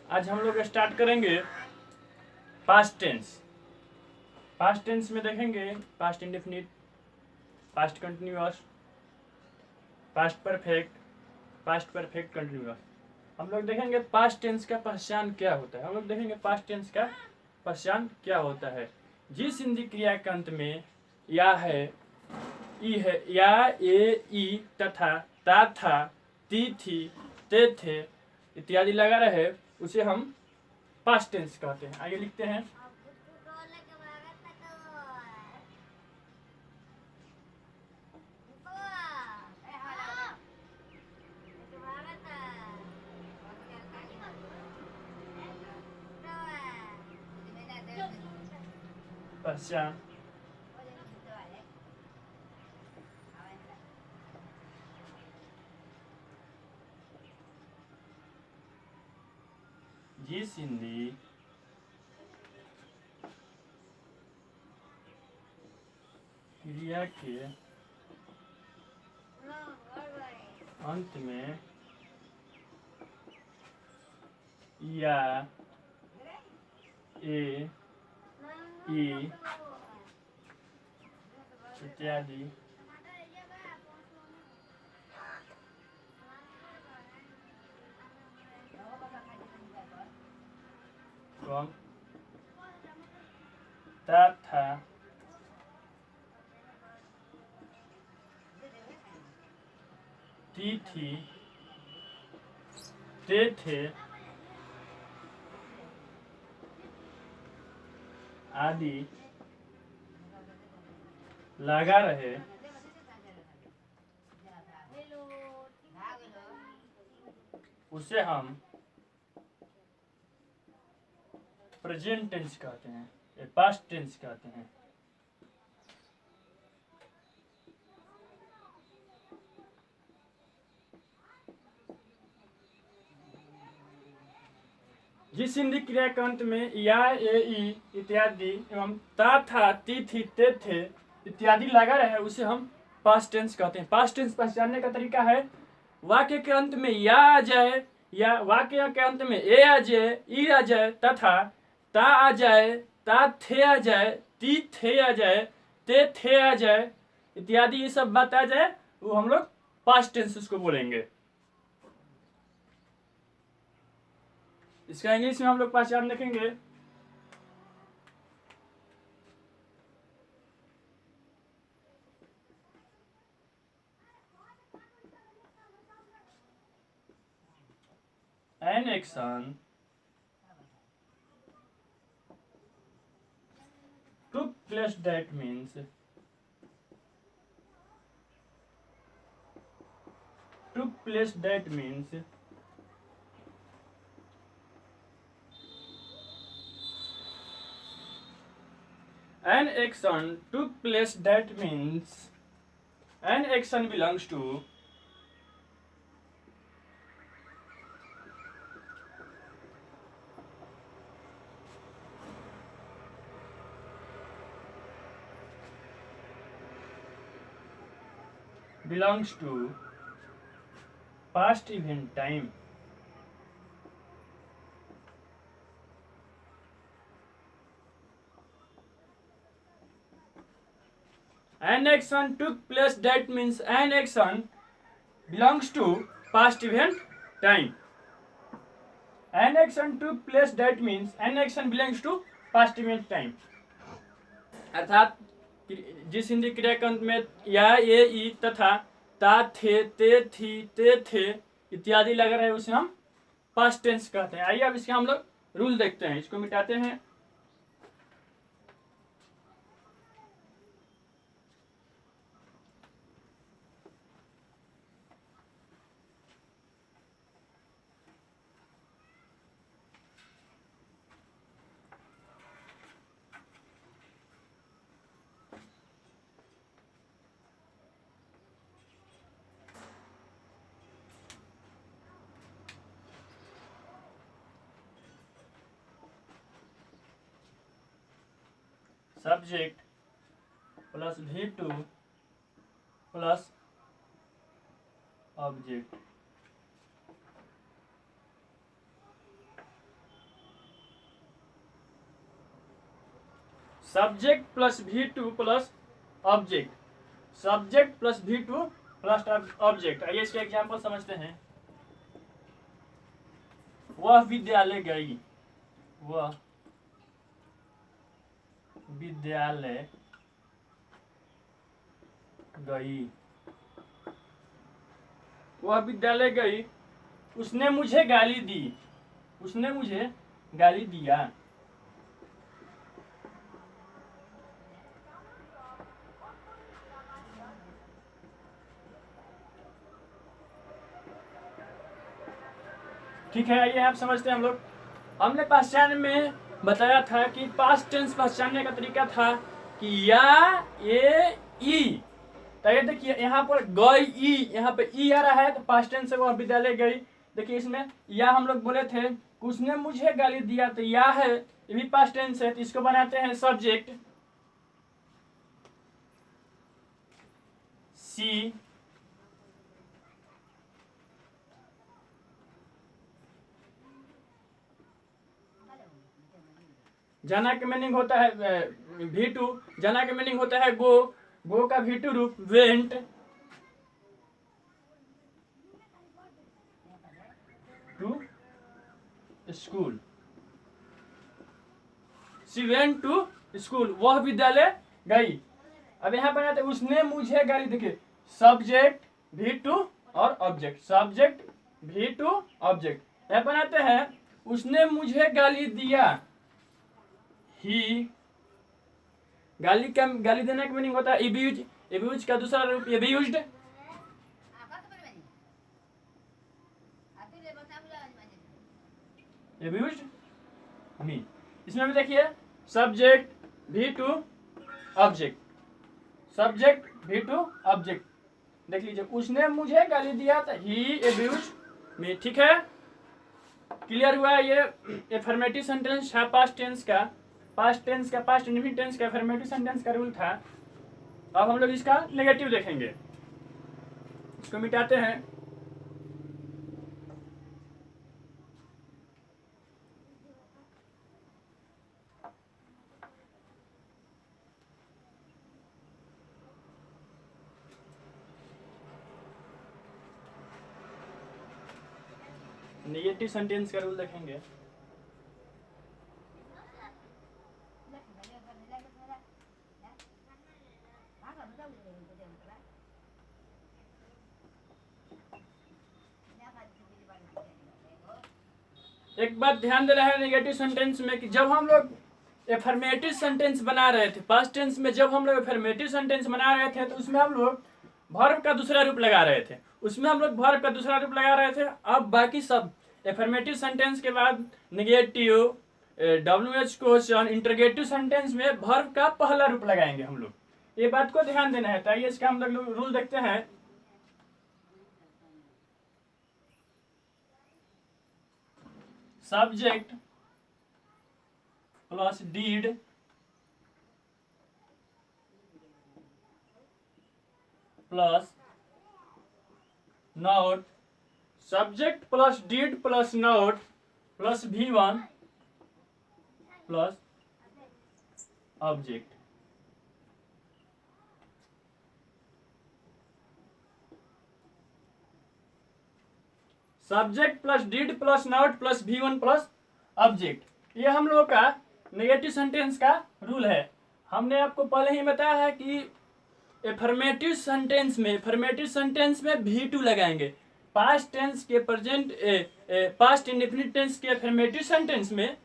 आज हम लोग स्टार्ट करेंगे पास्ट टेंस। पास्ट टेंस में देखेंगे past indefinite, past continuous, past perfect, past perfect continuous. हम लोग देखेंगे पास्ट टेंस का पहचान क्या होता है। हम लोग देखेंगे पास्ट टेंस का पहचान क्या होता है। जिस हिंदी क्रिया के अंत में या है, ई है, या, ए, ई तथा, ता था, ती थी, ते थे इत्यादि लगा रहे उसे हम पास्ट टेंस कहते हैं। आइए लिखते हैं। पहचान जिस हिंदी क्रिया के अंत में या, ए, ई इत्यादि तथा ती थी, ते थे आदि लगा रहे उसे हम प्रेजेंट टेंस कहते हैं या पास्ट टेंस कहते हैं। जिस हिंदी क्रिया के अंत में या, ए, ई इत्यादि एवं ता था, ती थी, ते थे इत्यादि लगा रहे उसे हम पास्ट टेंस कहते हैं। पास्ट टेंस पहचानने का तरीका है वाक्य के अंत में या आ जाए या वाक्य के अंत में ए आ जाए, ई आ जाए तथा ता आ जाए, ता थे आ जाए, ती थे आ जाए, ते थे आ जाए इत्यादि ये सब बात आ जाए वो हम लोग पास्ट टेंस उसको बोलेंगे। इसका इंग्लिश में हम लोग पहचान देखेंगे। An action took place that means an action took place that means an action belongs to past event time. An action took place that means an action belongs to past event time. An action took place that means an action belongs to past event time। अर्थात जिस हिंदी क्रिया के अंत में या, ए, ई तथा ता थे, ते थी, ते थे इत्यादि लगा रहे उसे हम पास्ट टेंस कहते हैं। आइए अब इसके हम लोग रूल देखते हैं। इसको मिटाते हैं। Subject plus V2 plus object subject plus V2 plus object, subject plus V2 plus object. आइए इसका एग्जाम्पल समझते हैं। वह विद्यालय गई, वह विद्यालय गई, वह विद्यालय गई, उसने मुझे गाली दी, उसने मुझे गाली दिया। ठीक है, आइए आप समझते हैं हम लोग। हमने पहचान में बताया था कि पास्ट टेंस पहचानने का तरीका था कि या ए ई। तो ये देखिए यहाँ पर गई ई, यहाँ पे ई आ रहा है तो पास्ट टेंस से वह विद्यालय गई। देखिए इसमें या हम लोग बोले थे उसने मुझे गाली दिया, तो या है, ये भी पास्ट टेंस है, तो इसको बनाते हैं सब्जेक्ट सी, जाना का मीनिंग होता है V2, जाना का मीनिंग होता है गो, गो का V2 रूप went, to school, she went to school, वह विद्यालय गई। अब यहाँ पर आते उसने मुझे गाली, देखिए सब्जेक्ट V2 और ऑब्जेक्ट, सब्जेक्ट V2 ऑब्जेक्ट। यहाँ पर आते हैं उसने मुझे गाली दिया, ही, गाली का, गाली देने का मीनिंग होता है एब्यूज, एब्यूज का दूसरा रूप एब्यूज्ड, एब्यूज्ड मी। इसमें भी देखिए subject V2 object, subject V2 object. देख लीजिए उसने मुझे गाली दिया तो ही एब्यूज्ड मी। ठीक है, क्लियर हुआ है। ये एफर्मेटिव सेंटेंस था पास्ट टेंस का, पास्ट टेंस का, पास्ट इंडेफिनिट टेंस का एफर्मेटिव सेंटेंस का रूल था। अब हम लोग इसका नेगेटिव देखेंगे, इसको मिटाते हैं। नेगेटिव सेंटेंस का रूल देखेंगे। एक बात ध्यान दे रहे हैं नेगेटिव सेंटेंस में कि जब हम लोग एफर्मेटिव सेंटेंस बना रहे थे पास्ट टेंस में, जब हम लोग एफर्मेटिव सेंटेंस बना रहे थे तो उसमें हम लोग वर्ब का दूसरा रूप लगा रहे थे, उसमें हम लोग वर्ब का दूसरा रूप लगा रहे थे। अब बाकी सब एफर्मेटिव सेंटेंस के बाद negative, WH question, interrogative sentence में वर्ब का पहला रूप लगाएंगे हम लोग, ये बात को ध्यान देना है। तो आइए इसका हम लोग रूल देखते हैं। Subject plus did plus not, subject plus did plus not plus V1 plus object. Subject plus did plus not plus V1 plus object, ये हम लोगों का नेगेटिव सेंटेंस का रूल है। हमने आपको पहले ही बताया है कि एफर्मेटिव सेंटेंस में V2 लगाएंगे, पास्ट टेंस के प्रेजेंट पास्ट इंडेफिनिट टेंस के एफर्मेटिव सेंटेंस में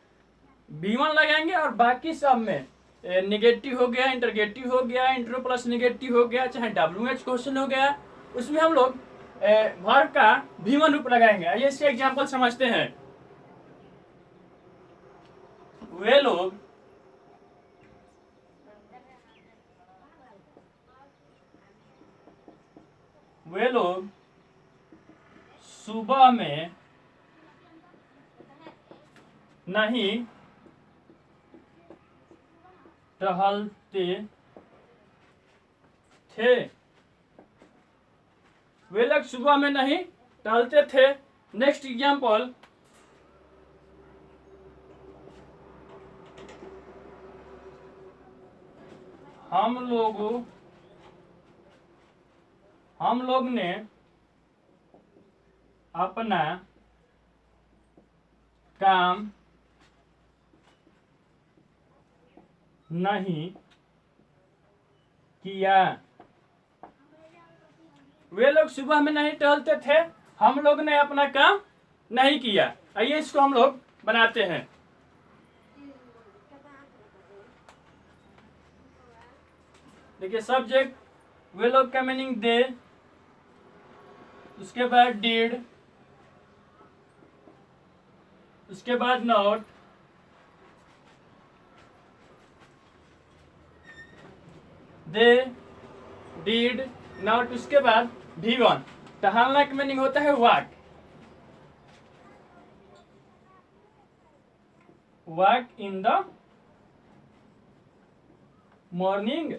V1 लगाएंगे और बाकी सब में नेगेटिव हो गया, इंटरगेटिव हो गया, इंट्रो प्लस नेगेटिव हो गया, चाहे WH क्वेश्चन हो गया, उसमें हम लोग वर्ब का V1 रूप लगाएंगे। आइए इसके एग्जांपल समझते हैं। वे लोग सुबह में नहीं टहलते थे, वे लोग सुबह में नहीं टहलते थे। नेक्स्ट एग्जांपल, हम लोग ने अपना काम नहीं किया। वे लोग सुबह में नहीं टहलते थे, हम लोग ने अपना काम नहीं किया। आइए इसको हम लोग बनाते हैं। देखिए सब्जेक्ट, वे लोग का मीनिंग दे, उसके बाद डिड, उसके बाद नॉट, दे, डिड, नॉट, उसके बाद V1। टहलना का मीनिंग होता है walk. Walk in the morning.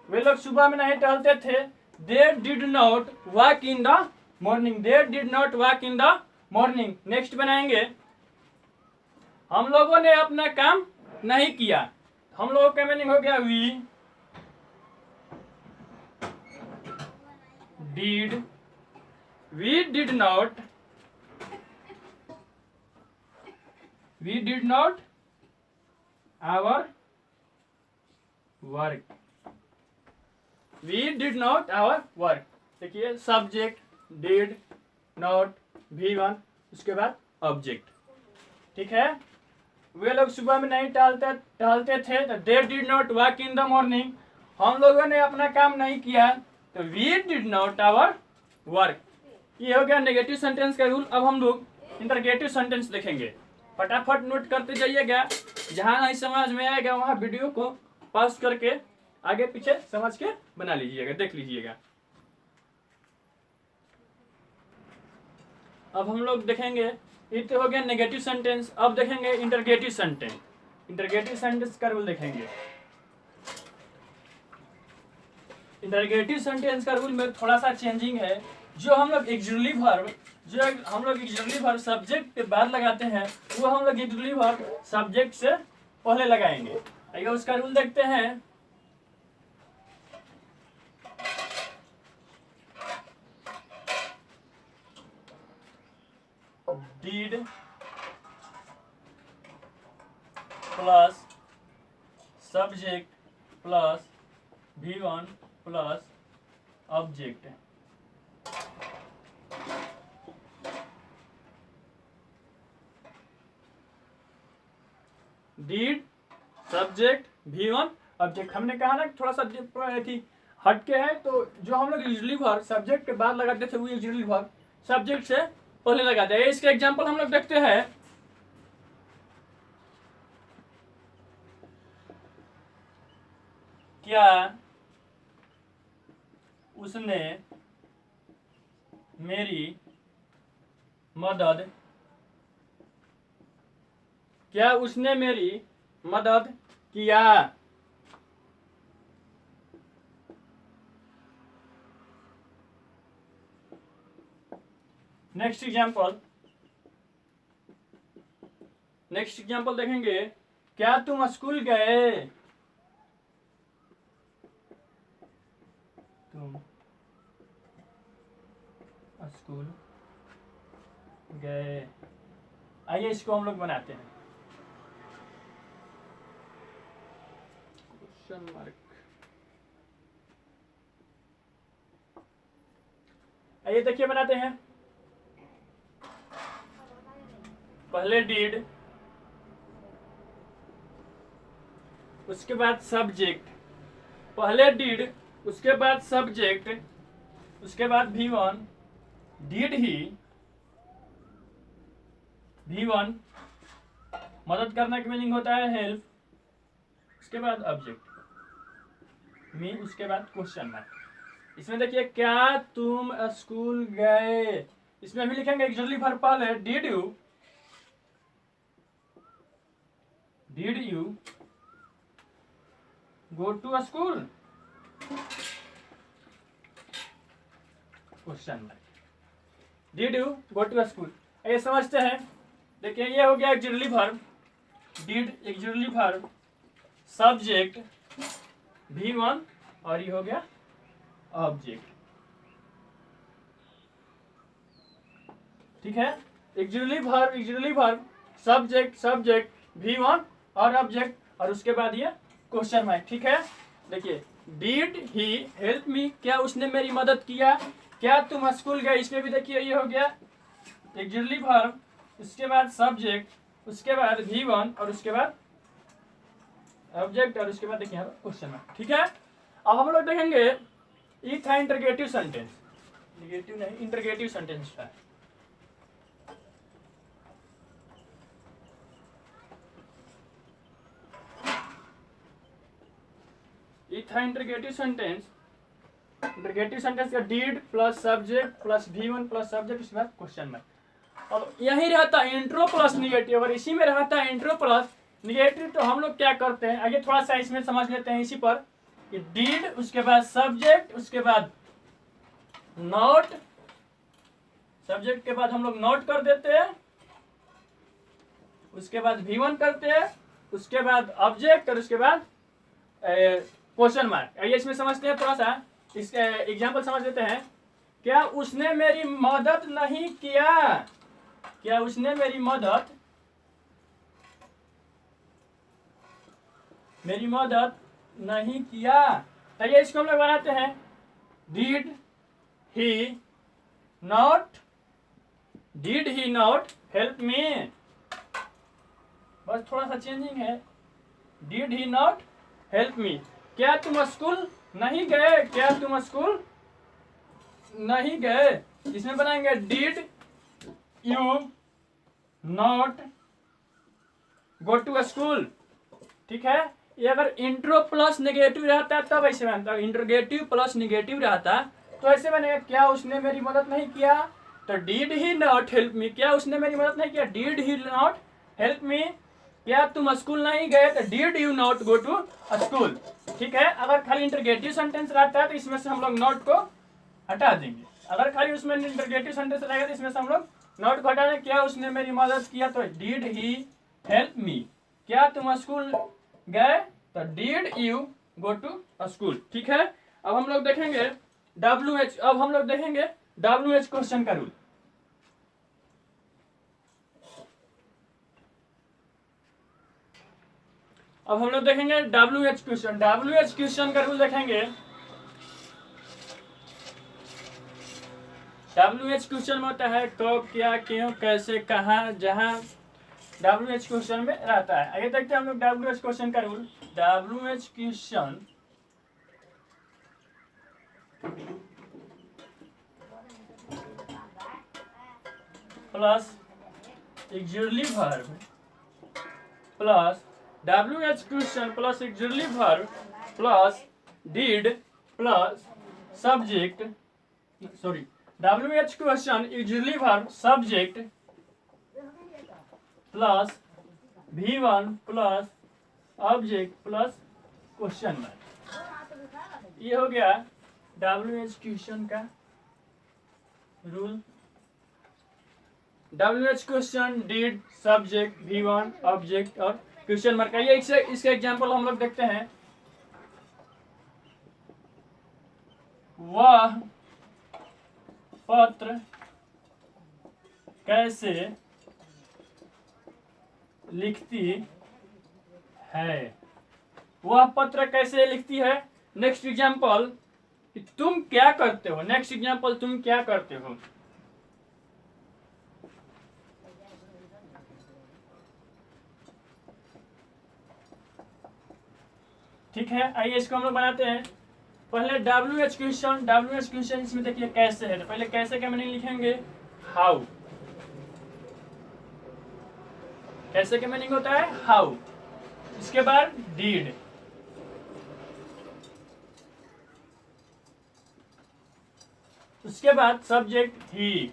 वे लोग सुबह में नहीं टहलते थे। They did not walk in the morning. They did not walk in the morning. Next बनाएंगे, हम लोगों ने अपना काम नहीं किया। हम लोगों का मीनिंग हो गया we did not our work. We did not our work. देखिए सब्जेक्ट, डिड, नॉट, V1, उसके बाद ऑब्जेक्ट। ठीक है। वे लोग सुबह में नहीं टहलते थे, तो they did not walk in the morning. हम लोगों ने अपना काम नहीं किया, तो we did not our work. ये हो गया नेगेटिव सेंटेंस का रूल। अब हम लोग इंटरगेटिव सेंटेंस देखेंगे। फटाफट नोट करते जाइएगा, जहां नहीं समझ में आएगा वहां वीडियो को पॉज करके आगे पीछे समझ के बना लीजिएगा, देख लीजिएगा। अब हम लोग देखेंगे, ये तो हो गया नेगेटिव सेंटेंस। अब देखेंगे इंटरगेटिव सेंटेंस। इंटरगेटिव सेंटेंस का रूल देखेंगे। इंटरगेटिव सेंटेंस का रूल में थोड़ा सा चेंजिंग है। जो हम लोग एक्सक्लूसिव वर्ब सब्जेक्ट के बाद लगाते हैं, वो हम लोग एक्सक्लूसिव वर्ब सब्जेक्ट से पहले लगाएंगे। आइए उसका रूल देखते हैं। Did plus subject plus V1 plus object. Did, subject, V1, object. हमने कहा ना थोड़ा सा हटके है, तो जो हम लोग यूजुअली वर्ब सब्जेक्ट के बाद लगाते थे, वो यूजुअली वर्ब सब्जेक्ट से पहले लगाते हैं। इसके एग्जांपल हम लोग देखते हैं। क्या उसने मेरी मदद किया? नेक्स्ट एग्जाम्पल देखेंगे। क्या तुम स्कूल गए? तुम स्कूल गए। आइए इसको हम लोग बनाते हैं। Question mark. आइए देखिए बनाते हैं। पहले डिड, उसके बाद सब्जेक्ट। पहले डिड, उसके बाद सब्जेक्ट, उसके बाद V1। डिड ही, V1 मदद करना का मीनिंग होता है हेल्प। उसके बाद ऑब्जेक्ट मी, उसके बाद क्वेश्चन मार्क। इसमें देखिए क्या तुम स्कूल गए, इसमें भी लिखेंगे एक्चुअली वर्ब पहले। Did you go to school, question mark. Did you go to school. ये समझते हैं। देखिए ये हो गया auxiliary verb, did auxiliary verb, subject V1 और ये हो गया ऑब्जेक्ट। ठीक है, ऑक्सिलरी वर्ब सब्जेक्ट V1 और ऑब्जेक्ट और उसके बाद ये क्वेश्चन मार्क। ठीक है, देखिए डिड ही हेल्प मी, क्या उसने मेरी मदद किया, क्या तुम स्कूल गए, इसमें भी देखिए ये हो गया ऑक्सिलरी वर्ब, उसके बाद सब्जेक्ट, उसके बाद V1 और उसके बाद ऑब्जेक्ट और उसके बाद देखिए क्वेश्चन मार्क। ठीक है, अब हम लोग देखेंगे ये था इंटरगेटिव सेंटेंस, नेगेटिव नहीं इंटरगेटिव सेंटेंस था। ये था इंटरगेटिव सेंटेंस का did plus subject plus V1 plus subject उसके बाद क्वेश्चन मार्क। अब यही रहता है इंट्रो प्लस निगेटिव, अगर इसी में रहता है इंट्रो प्लस निगेटिव तो हम लोग क्या करते हैं, आगे थोड़ा सा इसमें समझ लेते हैं। इसी पर डिड उसके बाद सब्जेक्ट उसके बाद नोट, सब्जेक्ट के बाद हम लोग नोट कर देते हैं, उसके बाद V1 करते हैं, उसके बाद ऑब्जेक्ट और उसके बाद क्वेश्चन मार्क। आइए इसमें समझते हैं, थोड़ा सा इसका एग्जांपल समझ लेते हैं। क्या उसने मेरी मदद नहीं किया, क्या उसने मेरी मदद नहीं किया, तो ये इसको हम लोग बनाते हैं डिड ही नॉट हेल्प मी, बस थोड़ा सा चेंजिंग है। Did he not help me, क्या तुम स्कूल नहीं गए, क्या तुम स्कूल नहीं गए, इसमें बनाएंगे did you not go to school. ठीक है, ये अगर इंट्रो प्लस नेगेटिव रहता है तब ऐसे बनता है, इंटरगेटिव प्लस नेगेटिव रहता तो ऐसे बनेगा क्या उसने मेरी मदद नहीं किया, तो did he not help me, क्या उसने मेरी मदद नहीं किया, did he not help me, क्या तुम स्कूल नहीं गए, तो did you not go to school. ठीक है, अगर खाली इंटरगेटिव सेंटेंस रहता है तो इसमें से हम लोग नॉट को हटा देंगे, अगर खाली उसमें इंटरगेटिव सेंटेंस रहेगा तो इसमें से हम लोग नॉट को हटा देंगे। क्या उसने मेरी मदद किया, तो डिड ही हेल्प मी, क्या तुम स्कूल गए, तो did you go to school. ठीक है, अब हम लोग देखेंगे WH, अब हम लोग देखेंगे WH क्वेश्चन का रूल। अब हम लोग देखेंगे WH क्वेश्चन का रूल देखेंगे। WH क्वेश्चन में होता है कब, क्या, क्यों, कैसे, कहाँ, जहां, WH क्वेश्चन में रहता है। आइए देखते हैं हम लोग WH क्वेश्चन का rule. WH question plus auxiliary verb plus WH question plus auxiliary verb plus did plus subject, sorry WH question auxiliary verb subject plus V1 plus object plus question mark. ये हो गया WH question का rule. WH question did subject V1 object और question mark. ये इसके example हम लोग देखते हैं। वह पत्र कैसे लिखती है, वह पत्र कैसे लिखती है। नेक्स्ट एग्जांपल तुम क्या करते हो, नेक्स्ट एग्जांपल तुम क्या करते हो। ठीक है, आइए इसको हम लोग बनाते हैं। पहले WH क्वेश्चन इसमें देखिए कैसे है, तो पहले कैसे का मीनिंग लिखेंगे हाउ, कैसे का मीनिंग होता है हाउ, इसके बाद डिड, उसके बाद सब्जेक्ट ही,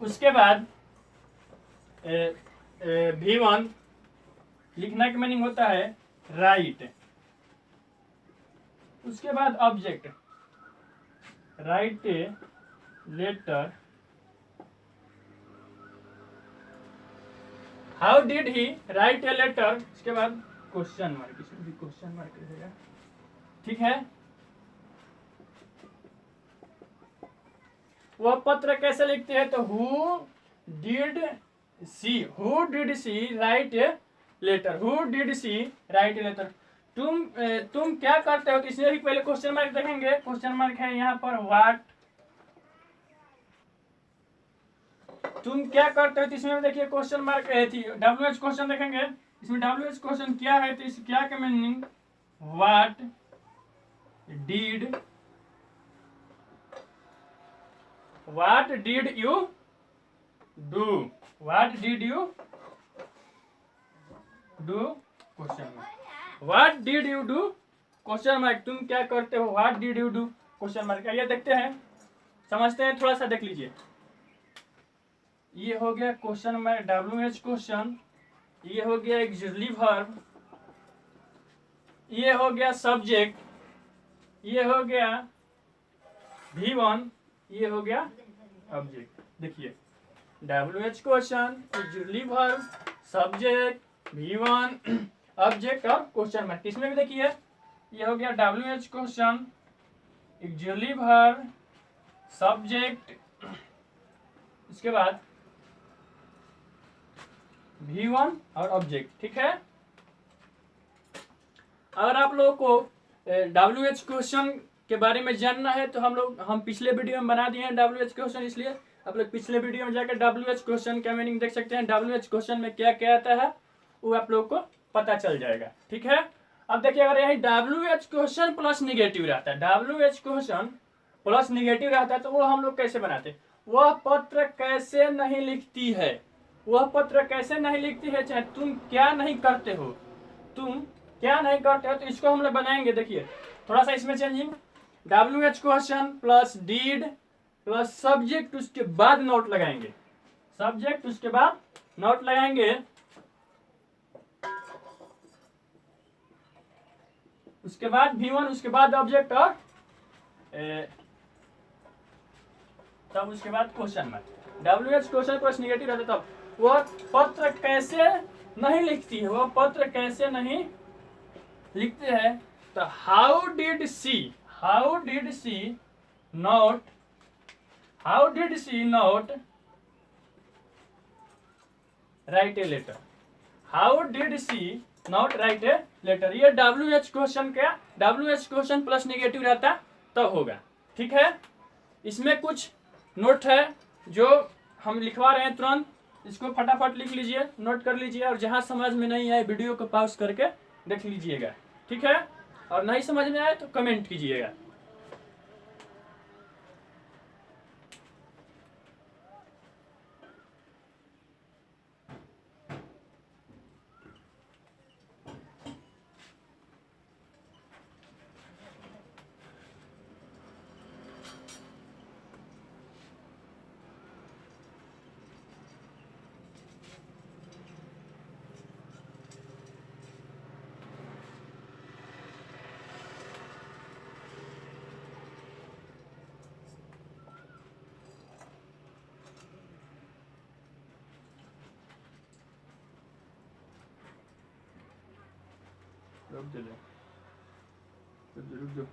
उसके बाद V1 लिखना का मीनिंग होता है राइट, उसके बाद object, write a letter, how did he write a letter, इसके बाद क्वेश्चन मार्क, इसमें भी क्वेश्चन मार्क रहेगा, ठीक है। वह पत्र कैसे लिखते हैं, तो who did she write a letter, who did she write a letter. तुम क्या करते हो, तो इसमें भी पहले क्वेश्चन मार्क देखेंगे, क्वेश्चन मार्क है यहाँ पर व्हाट, तुम क्या करते हो, तो इसमें देखिए क्वेश्चन मार्क थी, WH क्वेश्चन देखेंगे, इसमें WH क्वेश्चन क्या है, तो इस क्या का meaning, what did you do, what did you do question mark, what did you do question mark, तुम क्या करते हो, what did you do question mark. आइए देखते हैं, समझते हैं, थोड़ा सा देख लीजिए। ये हो गया क्वेश्चन मार्क WH क्वेश्चन, ये हो गया ऑक्सिलरी वर्ब, ये हो गया सब्जेक्ट, ये हो गया V1, ये हो गया ऑब्जेक्ट। देखिए WH question, auxiliary verb, subject, V1, object और क्वेश्चन मार्क। इसमें भी देखिए ये हो गया WH question, auxiliary verb, subject, इसके बाद V1 और ऑब्जेक्ट, ठीक है। अगर आप लोगों को WH क्वेश्चन के बारे में जानना है तो हम पिछले वीडियो में बना दिए हैं WH क्वेश्चन, इसलिए आप लोग पिछले वीडियो में जाकर WH क्वेश्चन का मीनिंग देख सकते हैं, WH क्वेश्चन में क्या क्या आता है वो आप लोगों को पता चल जाएगा, ठीक है। अब देखिए अगर यही WH क्वेश्चन प्लस निगेटिव रहता है, WH क्वेश्चन प्लस निगेटिव रहता है, तो वो हम लोग कैसे बनाते हैं, वह पत्र कैसे नहीं लिखती है, वह पत्र कैसे नहीं लिखती है, चाहे तुम क्या नहीं करते हो, तुम क्या नहीं करते हो, तो इसको हम लोग बनाएंगे। देखिए थोड़ा सा इसमें changing, WH question plus did plus subject, उसके बाद नोट लगाएंगे, सब्जेक्ट उसके बाद नोट लगाएंगे, उसके बाद V1, उसके बाद ऑब्जेक्ट और तब उसके बाद question mark. WH question plus negative रहता तब वह पत्र कैसे नहीं लिखती है, वह पत्र कैसे नहीं लिखते हैं, तो how did she not write a letter, how did she not write a letter. ये WH क्वेश्चन का WH क्वेश्चन प्लस निगेटिव रहता तब होगा, ठीक है। इसमें कुछ नोट है जो हम लिखवा रहे हैं, तुरंत इसको फटाफट लिख लीजिए, नोट कर लीजिए, और जहां समझ में नहीं आए वीडियो को पॉज करके देख लीजिएगा, ठीक है। और नहीं समझ में आए तो कमेंट कीजिएगा। रुक दो।